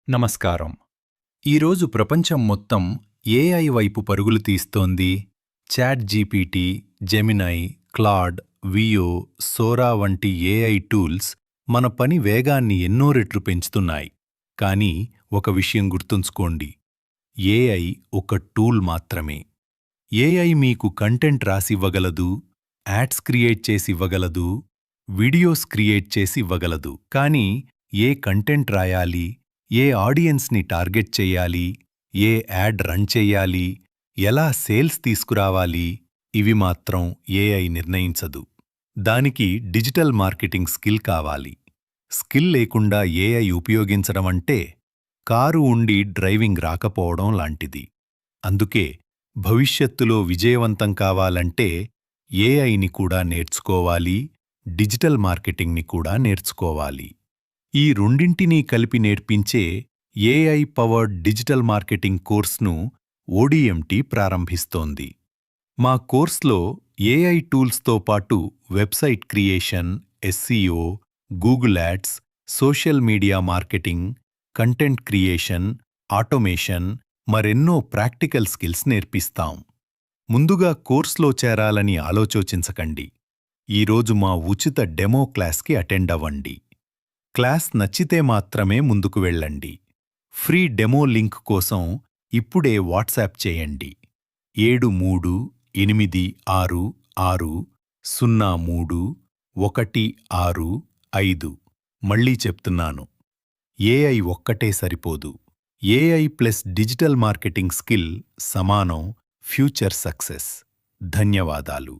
నమస్కారం. ఈరోజు ప్రపంచం మొత్తం ఏఐ వైపు పరుగులు తీస్తోంది. ChatGPT, Gemini, Claude, Veo, Sora వంటి ఏఐ టూల్స్ మన పని వేగాన్ని ఎన్నో రెట్లు పెంచుతున్నాయి. కానీ ఒక విషయం గుర్తుంచుకోండి, ఏఐ ఒక టూల్ మాత్రమే. ఏఐ మీకు కంటెంట్ రాసివ్వగలదు, యాడ్స్ క్రియేట్ చేసివ్వగలదు, వీడియోస్ క్రియేట్ చేసివ్వగలదు. కానీ ఏ కంటెంట్ రాయాలి, ఏ ఆడియన్స్ని టార్గెట్ చెయ్యాలి, ఏ యాడ్ రన్ చెయ్యాలి, ఎలా సేల్స్ తీసుకురావాలి, ఇవి మాత్రం ఏఐ నిర్ణయించదు. దానికి డిజిటల్ మార్కెటింగ్ స్కిల్ కావాలి. స్కిల్ లేకుండా ఏఐ ఉపయోగించడమంటే కారు ఉండి డ్రైవింగ్ రాకపోవడం లాంటిది. అందుకే భవిష్యత్తులో విజయవంతం కావాలంటే ఏఐని కూడా నేర్చుకోవాలి, డిజిటల్ మార్కెటింగ్ని కూడా నేర్చుకోవాలి. ఈ రెండింటినీ కలిపి నేర్పించే AI powered digital marketing కోర్స్ను ODMT ప్రారంభిస్తోంది. మా కోర్స్లో ఏఐ టూల్స్తో పాటు website creation, SCO, Google ads, social media marketing, content creation, automation, మరెన్నో ప్రాక్టికల్ స్కిల్స్ నేర్పిస్తాం. ముందుగా కోర్స్లో చేరాలని ఆలోచించకండి. ఈరోజు మా ఉచిత డెమో క్లాస్కి అటెండ్ అవ్వండి. క్లాస్ నచ్చితే మాత్రమే ముందుకు వెళ్ళండి. ఫ్రీ డెమో లింక్ కోసం ఇప్పుడే వాట్సాప్ చేయండి. 7386603165. మళ్ళీ చెప్తున్నాను, ఏఐ ఒక్కటే సరిపోదు. AI plus digital marketing skill సమానం ఫ్యూచర్ సక్సెస్. ధన్యవాదాలు.